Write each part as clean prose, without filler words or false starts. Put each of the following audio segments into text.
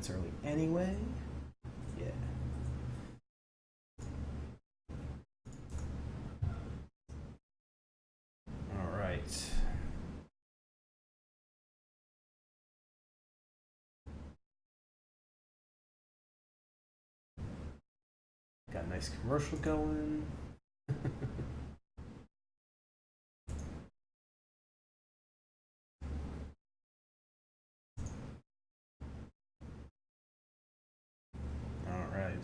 minutes early anyway. Yeah. All right. Got a nice commercial going. All right.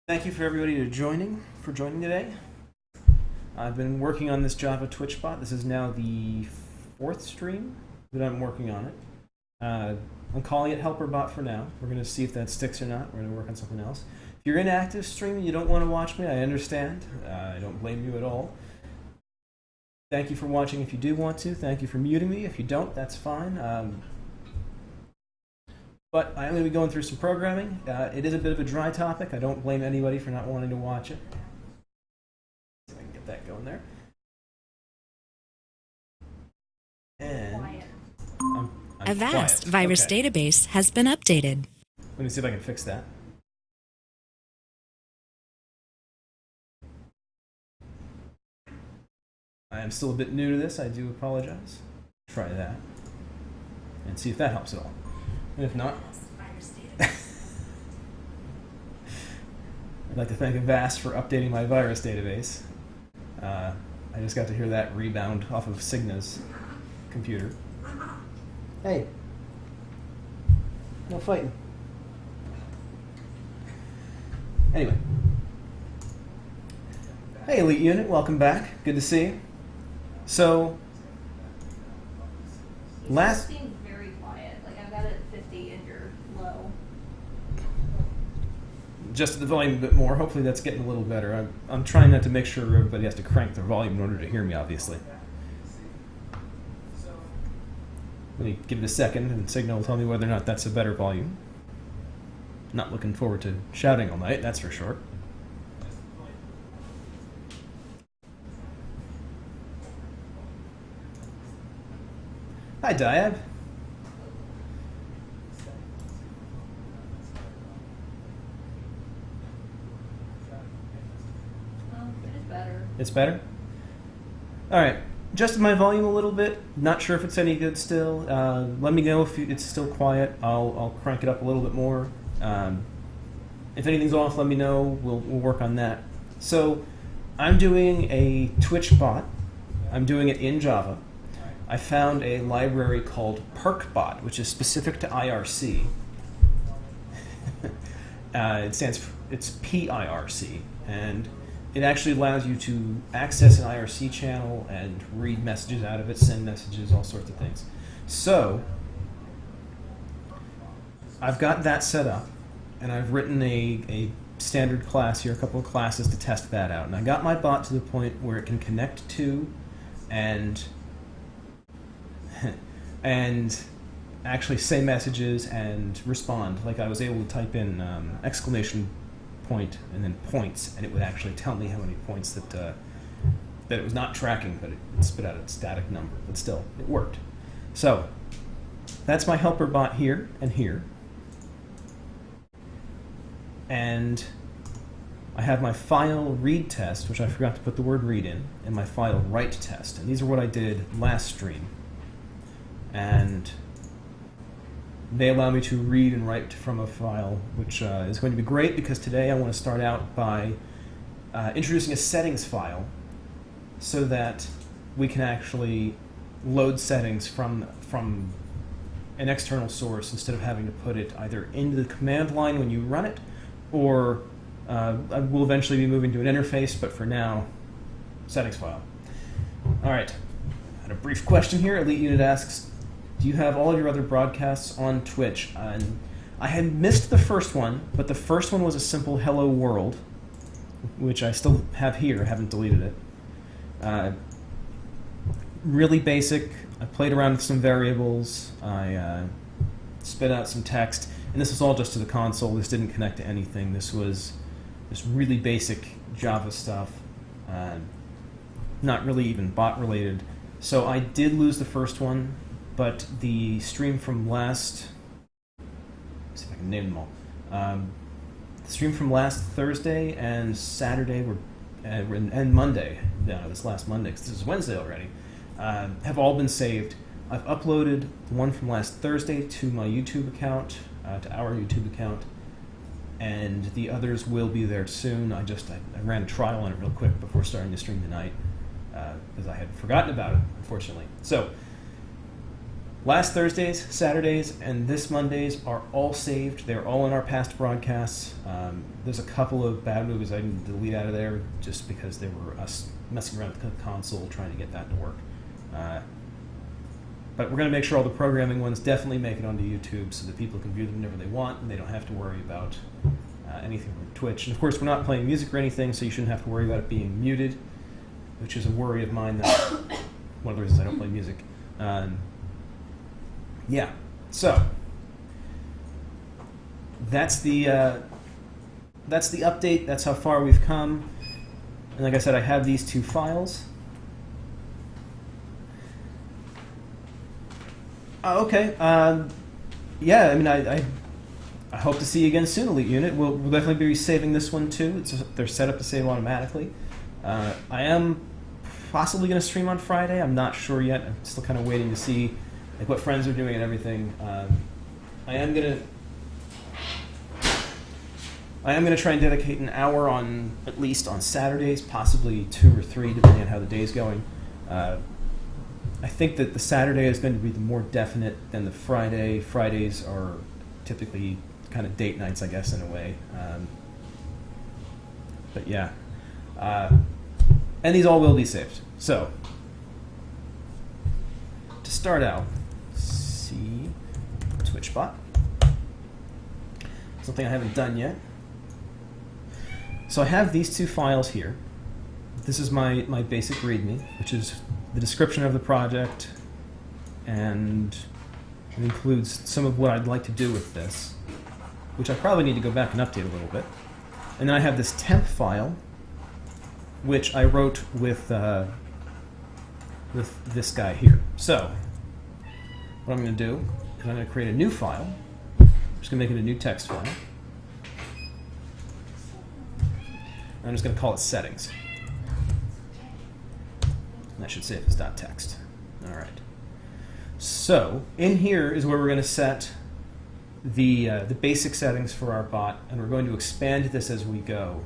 Thank you for everybody for joining today. I've been working on this Java Twitch bot. This is now the 4th stream that I'm working on it. I'm calling it Helper Bot for now. We're going to see if that sticks or not. We're going to work on something else. If you're in active stream and you don't want to watch me, I understand. I don't blame you at all. Thank you for watching if you do want to. Thank you for muting me. If you don't, that's fine. But I'm going to be going through some programming. It is a bit of a dry topic. I don't blame anybody for not wanting to watch it. See if I can get that going there. And I'm Avast quiet. virus Okay. database has been updated. Let me see if I can fix that. I am still a bit new to this. I do apologize. Try that and see if that helps at all. And if not, I'd like to thank Avast for updating my virus database. I just got to hear that rebound off of Cigna's computer. Hey, no fighting. Anyway. Hey, Elite Unit, welcome back. Good to see you. So, last... It's being very quiet. Like, I've got it at 50 and you're low. Just the volume a bit more. Hopefully that's getting a little better. I'm trying not to make sure everybody has to crank their volume in order to hear me, obviously. Let me give it a second, and Signal will tell me whether or not that's a better volume. Not looking forward to shouting all night, that's for sure. Hi, Diab. It is better. It's better? Alright, adjusted my volume a little bit. Not sure if it's any good still. Let me know if it's still quiet. I'll crank it up a little bit more. If anything's off, let me know. We'll work on that. So, I'm doing a Twitch bot. I'm doing it in Java. I found a library called PerkBot, which is specific to IRC. It's PIRC, and it actually allows you to access an IRC channel and read messages out of it, send messages, all sorts of things. So, I've got that set up, and I've written a standard class here, a couple of classes to test that out. And I got my bot to the point where it can connect to and actually say messages and respond. Like I was able to type in exclamation point and then points, and it would actually tell me how many points that it was not tracking, but it spit out a static number. But still, it worked. So that's my helper bot here and here. And I have my file read test, which I forgot to put the word read in, and my file write test. And these are what I did last stream. And they allow me to read and write from a file, which is going to be great because today I want to start out by introducing a settings file so that we can actually load settings from an external source instead of having to put it either into the command line when you run it, or we'll eventually be moving to an interface, but for now, settings file. All right, I had a brief question here. Elite Unit asks, do you have all of your other broadcasts on Twitch? And I had missed the first one, but the first one was a simple hello world, which I still have here, haven't deleted it. Really basic. I played around with some variables. I spit out some text, and this was all just to the console. This didn't connect to anything. This was just really basic Java stuff, not really even bot related. So I did lose the first one, but the stream from last can name them all. The stream from last Thursday and Saturday and Monday, no, this last Monday, because this is Wednesday already, have all been saved. I've uploaded the one from last Thursday to my YouTube account, to our YouTube account, and the others will be there soon. I ran a trial on it real quick before starting the stream tonight, because I had forgotten about it, unfortunately. So, last Thursdays, Saturdays, and this Mondays are all saved. They're all in our past broadcasts. There's a couple of bad movies I didn't delete out of there just because they were us messing around with the console trying to get that to work. But we're going to make sure all the programming ones definitely make it onto YouTube so that people can view them whenever they want and they don't have to worry about anything from Twitch. And of course, we're not playing music or anything, so you shouldn't have to worry about it being muted, which is a worry of mine. That's one of the reasons I don't play music. Yeah, so that's the update. That's how far we've come. And like I said, I have these two files. Okay. Yeah, I mean, I hope to see you again soon, Elite Unit. We'll definitely be saving this one too. They're set up to save automatically. I am possibly going to stream on Friday. I'm not sure yet. I'm still kind of waiting to see like what friends are doing and everything. I am gonna try and dedicate an hour on at least on Saturdays, possibly 2 or 3, depending on how the day's going. I think that the Saturday is going to be the more definite than the Friday. Fridays are typically kind of date nights, I guess, in a way. But yeah. And these all will be saved. So, to start out, see TwitchBot. Something I haven't done yet. So I have these two files here. This is my basic README, which is the description of the project, and it includes some of what I'd like to do with this, which I probably need to go back and update a little bit. And then I have this temp file, which I wrote with this guy here. So, what I'm going to do is I'm going to create a new file. I'm just going to make it a new text file. And I'm just going to call it settings. And that should save as .text. All right. So, in here is where we're going to set the basic settings for our bot, and we're going to expand this as we go,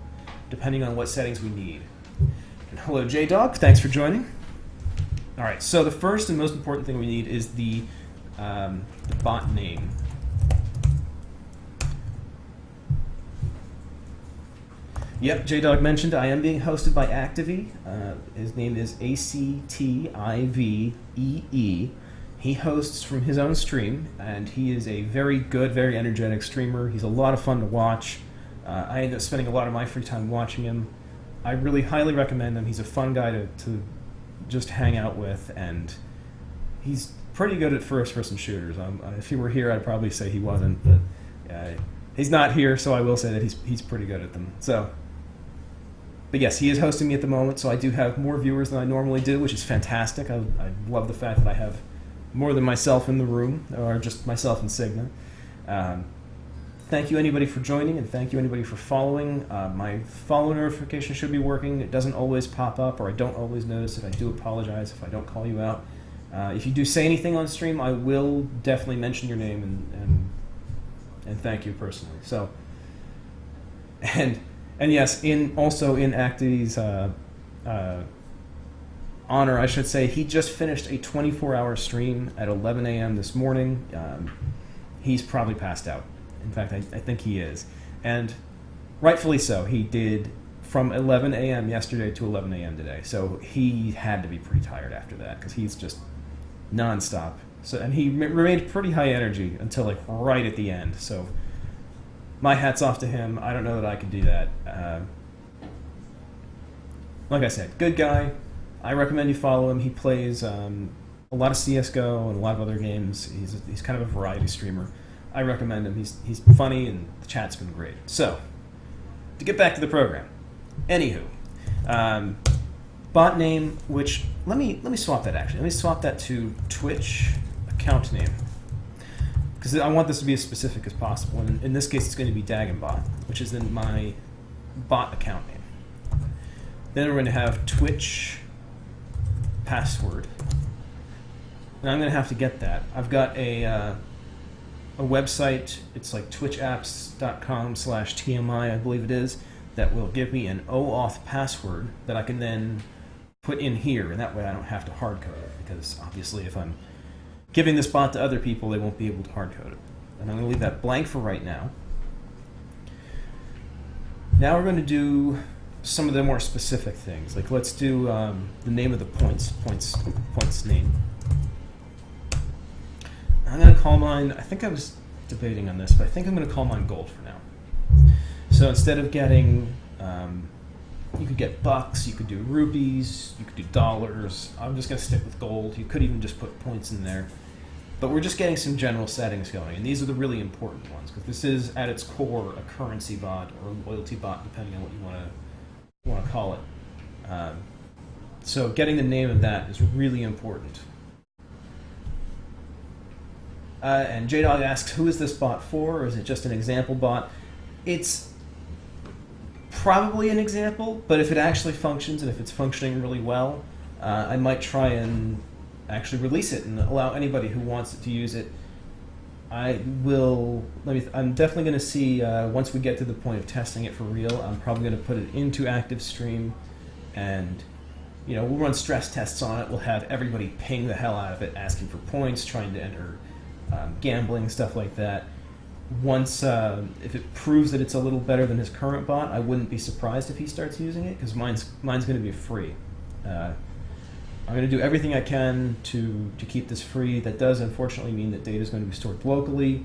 depending on what settings we need. And hello, JDog. Thanks for joining. All right. So the first and most important thing we need is the bot name. Yep, JDog mentioned I am being hosted by Activee. His name is ACTIVEE. He hosts from his own stream, and he is a very good, very energetic streamer. He's a lot of fun to watch. I end up spending a lot of my free time watching him. I really highly recommend him. He's a fun guy to just hang out with, and he's pretty good at first-person shooters. If he were here, I'd probably say he wasn't, but he's not here, so I will say that he's pretty good at them. So, but yes, he is hosting me at the moment, so I do have more viewers than I normally do, which is fantastic. I love the fact that I have more than myself in the room, or just myself and Cigna. Thank you anybody for joining, and thank you anybody for following. My follow notification should be working. It doesn't always pop up, or I don't always notice it. I do apologize if I don't call you out. If you do say anything on stream, I will definitely mention your name and thank you personally. So, and yes, also in Activee's honor, I should say, he just finished a 24-hour stream at 11 a.m. this morning. He's probably passed out. In fact, I think he is. And rightfully so. He did from 11 a.m. yesterday to 11 a.m. today. So he had to be pretty tired after that because he's just nonstop. So, and he remained pretty high energy until like right at the end. So my hat's off to him. I don't know that I could do that. Like I said, good guy. I recommend you follow him. He plays a lot of CSGO and a lot of other games. He's kind of a variety streamer. I recommend him. He's funny, and the chat's been great. So, to get back to the program. Anywho, bot name, which let me swap that actually. Let me swap that to Twitch account name, because I want this to be as specific as possible. And in this case, it's going to be Dagonbot, which is in my bot account name. Then we're going to have Twitch password. And I'm going to have to get that. I've got a website. It's like twitchapps.com/TMI, I believe it is, that will give me an OAuth password that I can then put in here, and that way I don't have to hard code it, because obviously if I'm giving this bot to other people, they won't be able to hard code it. And I'm going to leave that blank for right now. Now we're going to do some of the more specific things. Like let's do the name of the points name. I'm going to call mine, I think I was debating on this, but I think I'm going to call mine gold for now. So instead of getting, you could get bucks, you could do rupees, you could do dollars. I'm just going to stick with gold. You could even just put points in there. But we're just getting some general settings going, and these are the really important ones, because this is, at its core, a currency bot or a loyalty bot, depending on what you want to call it. So getting the name of that is really important. And JDog asks, who is this bot for, or is it just an example bot? It's probably an example, but if it actually functions and if it's functioning really well, I might try and actually release it and allow anybody who wants it to use it. I'm definitely going to see, once we get to the point of testing it for real, I'm probably going to put it into ActiveStream, and we'll run stress tests on it. We'll have everybody ping the hell out of it, asking for points, trying to enter gambling, stuff like that. Once, if it proves that it's a little better than his current bot, I wouldn't be surprised if he starts using it, because mine's going to be free. I'm going to do everything I can to keep this free. That does unfortunately mean that data is going to be stored locally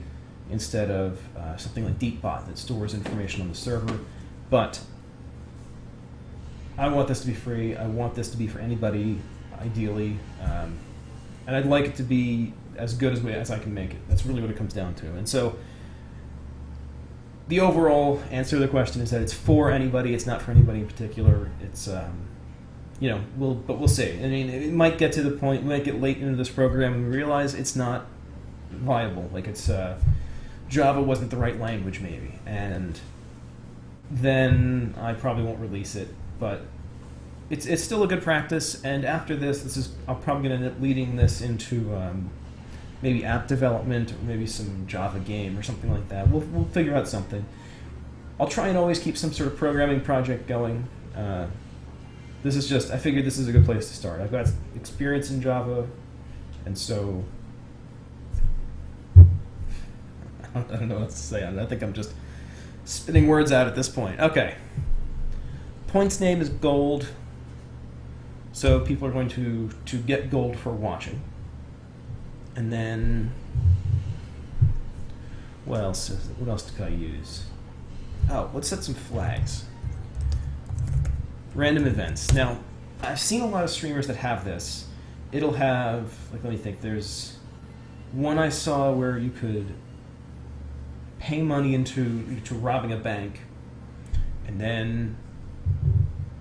instead of something like DeepBot that stores information on the server. But I want this to be free. I want this to be for anybody, ideally. And I'd like it to be as good as I can make it. That's really what it comes down to. And so the overall answer to the question is that it's for anybody. It's not for anybody in particular. It's we'll see. I mean, it might get to the point, we might get late into this program and we realize it's not viable. Like Java wasn't the right language maybe, and then I probably won't release it. But it's still a good practice. And after this, I'm probably going to end up leading this into maybe app development or maybe some Java game or something like that. We'll figure out something. I'll try and always keep some sort of programming project going. I figured this is a good place to start. I've got experience in Java, and so I don't know what to say. I think I'm just spitting words out at this point. Okay. Points name is gold, so people are going to get gold for watching. And then, what else could I use? Oh, let's set some flags. Random events. Now, I've seen a lot of streamers that have this. It'll have, let me think, there's one I saw where you could pay money into robbing a bank, and then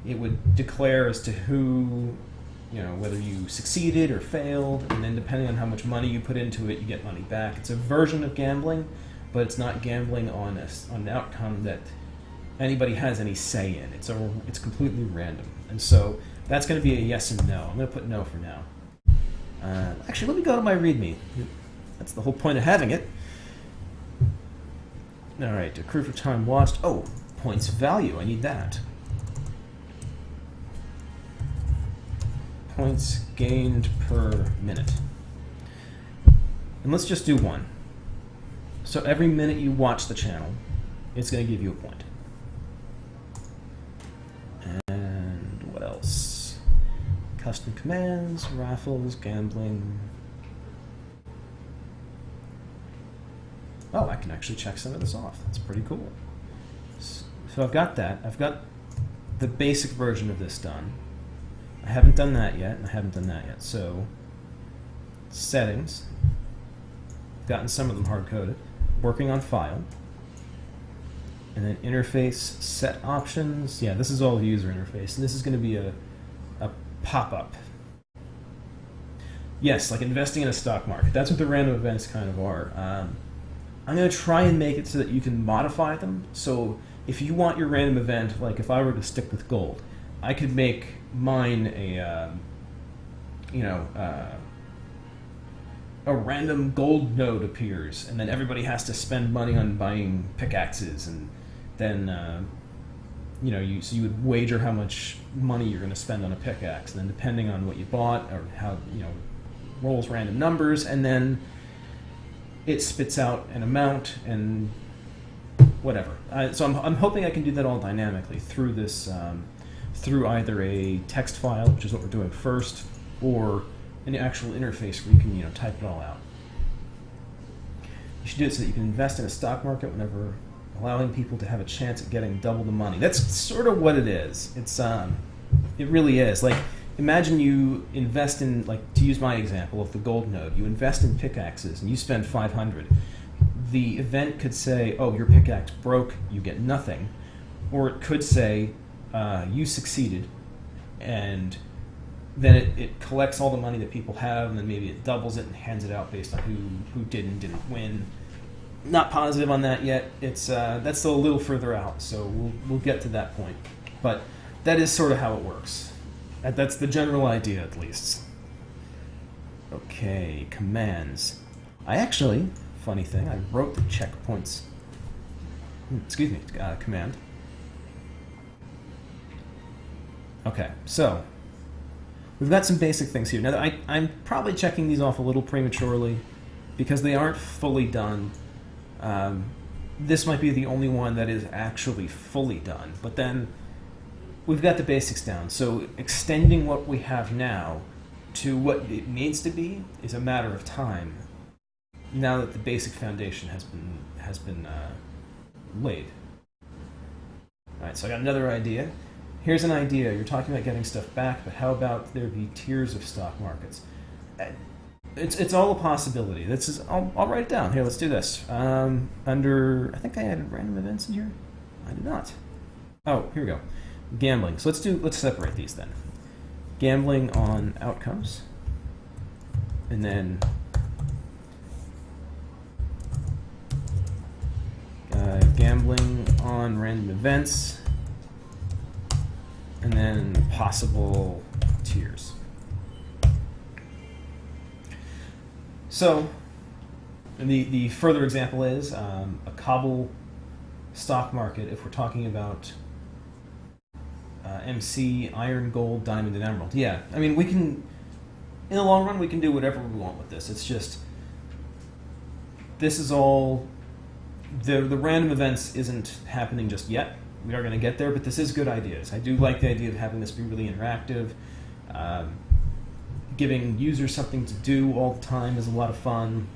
it would declare as to who, whether you succeeded or failed, and then depending on how much money you put into it, you get money back. It's a version of gambling, but it's not gambling on an outcome that anybody has any say in. It's completely random. And so that's going to be a yes and no. I'm going to put no for now. Actually, let me go to my README. That's the whole point of having it. All right, accrue for time watched. Oh, points value. I need that. Points gained per minute. And let's just do one. So every minute you watch the channel, it's going to give you a point. And what else? Custom commands, raffles, gambling. Oh, I can actually check some of this off. That's pretty cool. So I've got that. I've got the basic version of this done. I haven't done that yet, and I haven't done that yet. So, settings. I've gotten some of them hard-coded. Working on file. And then interface, set options. Yeah, this is all user interface. And this is going to be a pop-up. Yes, like investing in a stock market. That's what the random events kind of are. I'm going to try and make it so that you can modify them. So if you want your random event, like if I were to stick with gold, I could make mine a random gold node appears, and then everybody has to spend money on buying pickaxes, and then so you would wager how much money you're going to spend on a pickaxe, and then depending on what you bought or how rolls random numbers, and then it spits out an amount and whatever. So I'm hoping I can do that all dynamically through this through either a text file, which is what we're doing first, or an actual interface where you can type it all out. You should do it so that you can invest in a stock market whenever allowing people to have a chance at getting double the money. That's sort of what it is. It really is. Like, imagine you invest in, like, to use my example of the gold node, you invest in pickaxes and you spend 500. The event could say, oh, your pickaxe broke, you get nothing. Or it could say, you succeeded, and then it collects all the money that people have, and then maybe it doubles it and hands it out based on who did and didn't win. Not positive on that yet. It's that's still a little further out, so we'll get to that point. But that is sort of how it works. That's the general idea, at least. Okay, commands. I actually, funny thing, I wrote the checkpoints. Command. Okay, so we've got some basic things here. Now, I'm probably checking these off a little prematurely because they aren't fully done. This might be the only one that is actually fully done, but then we've got the basics down. So extending what we have now to what it needs to be is a matter of time, now that the basic foundation has been laid. All right, so I got another idea. Here's an idea. You're talking about getting stuff back, but how about there be tiers of stock markets? It's all a possibility. I'll write it down. Here, let's do this. Under, I think I added random events in here. I did not. Oh, here we go. Gambling. So let's separate these then. Gambling on outcomes, and then gambling on random events. And then possible tiers. So, the further example is a cobble stock market if we're talking about MC, iron, gold, diamond, and emerald. Yeah, I mean, we can, in the long run, we can do whatever we want with this. It's just, this is all, the random events isn't happening just yet. We are going to get there, but this is good ideas. I do like the idea of having this be really interactive. Giving users something to do all the time is a lot of fun.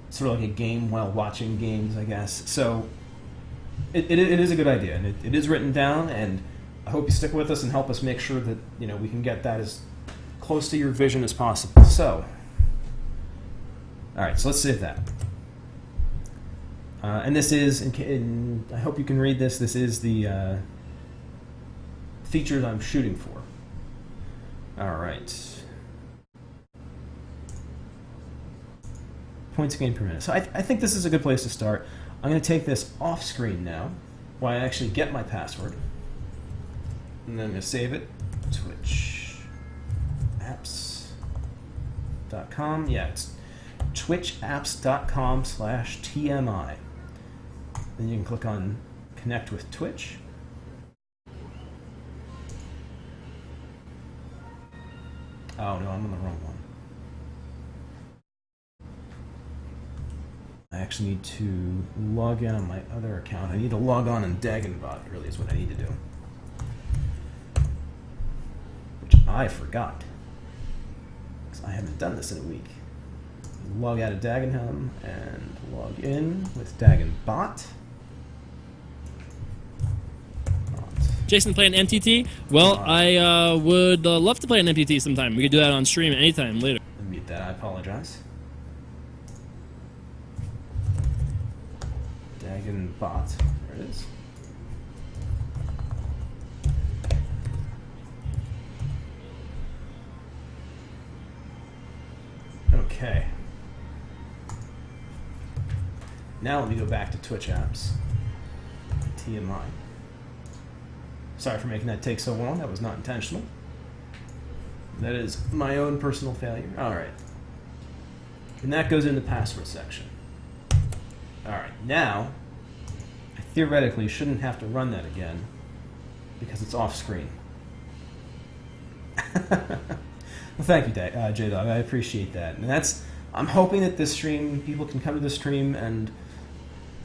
Sort of like a game while watching games, I guess. So it is a good idea, and it is written down, and I hope you stick with us and help us make sure that we can get that as close to your vision as possible. So, all right, so let's save that. And this is, I hope you can read this, this is the feature that I'm shooting for. All right. Points gained per minute. So I think this is a good place to start. I'm going to take this off screen now, while I actually get my password. And then I'm going to save it. twitchapps.com. Yeah, it's twitchapps.com/TMI. Then you can click on Connect with Twitch. Oh no, I'm on the wrong one. I actually need to log in on my other account. I need to log on in Dagenbot, really is what I need to do. Which I forgot. Because I haven't done this in a week. Log out of Dagenham and log in with Dagenbot. Jason, play an MTT? Well, I would love to play an MTT sometime. We could do that on stream anytime later. Mute that, I apologize. Dagenbot, there it is. Okay. Now let me go back to Twitch apps. TMI. Sorry for making that take so long. That was not intentional. That is my own personal failure. All right. And that goes in the password section. All right. Now, I theoretically shouldn't have to run that again because it's off screen. Well, thank you, J-Dog. I appreciate that. And I'm hoping that this stream, people can come to this stream and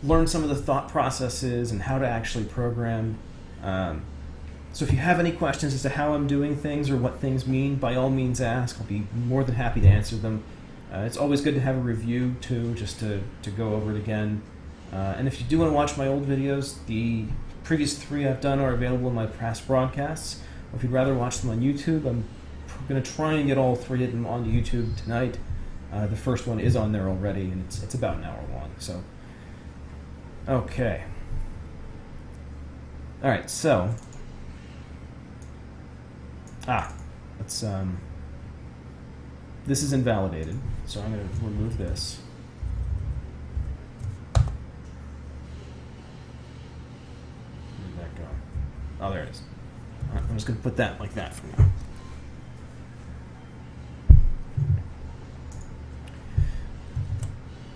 learn some of the thought processes and how to actually program. So if you have any questions as to how I'm doing things or what things mean, by all means ask. I'll be more than happy to answer them. It's always good to have a review, too, just to go over it again. And if you do want to watch my old videos, the previous 3 I've done are available in my past broadcasts. Or if you'd rather watch them on YouTube, I'm going to try and get all 3 of them onto YouTube tonight. The first one is on there already, and it's about an hour long. So, okay. All right, so... let's, this is invalidated, so I'm going to remove this. Where did that go? Oh, there it is. All right, I'm just going to put that like that for now.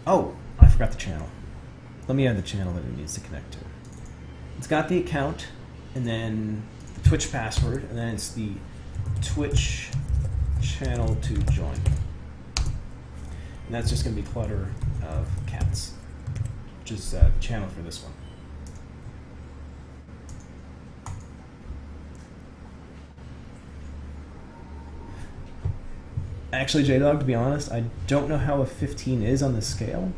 Oh, I forgot the channel. Let me add the channel that it needs to connect to. It's got the account, and then the Twitch password, and then it's the Twitch channel to join. And that's just going to be clutter of cats, which is the channel for this one. Actually, J-Dog, to be honest, I don't know how a 15 is on the scale.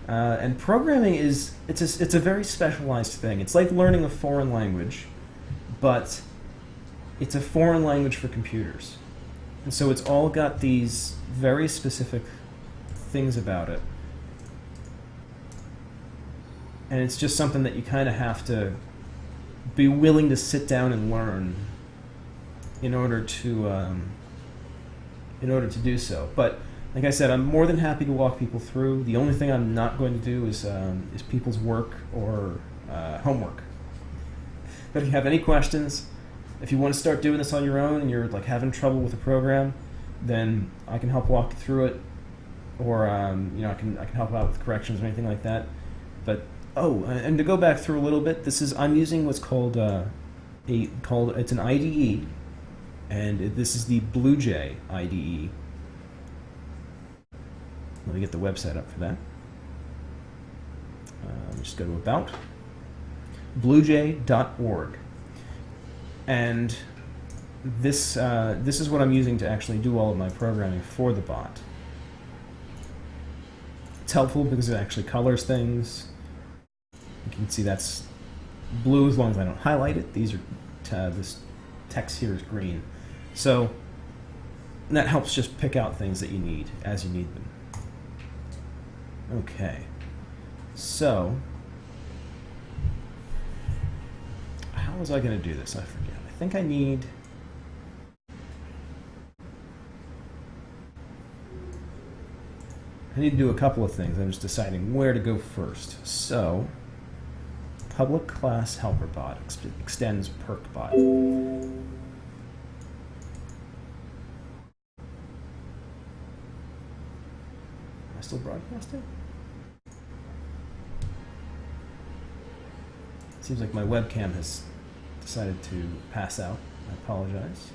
And programming it's a very specialized thing. It's like learning a foreign language, but it's a foreign language for computers. And so it's all got these very specific things about it. And it's just something that you kind of have to be willing to sit down and learn in order to do so. But like I said, I'm more than happy to walk people through. The only thing I'm not going to do is people's work or homework. But if you have any questions, if you want to start doing this on your own and you're like having trouble with a program, then I can help walk you through it, or I can help out with corrections or anything like that. But and to go back through a little bit, I'm using what's called it's an IDE, and this is the BlueJ IDE. Let me get the website up for that. Just go to About. BlueJ.org. And this is what I'm using to actually do all of my programming for the bot. It's helpful because it actually colors things. You can see that's blue as long as I don't highlight it. These are this text here is green. So that helps just pick out things that you need as you need them. Okay, so how was I going to do this? I forget. I think I need... to do a couple of things. I'm just deciding where to go first. So, public class helper bot extends perk bot. Am I still broadcasting? Seems like my webcam has decided to pass out. I apologize.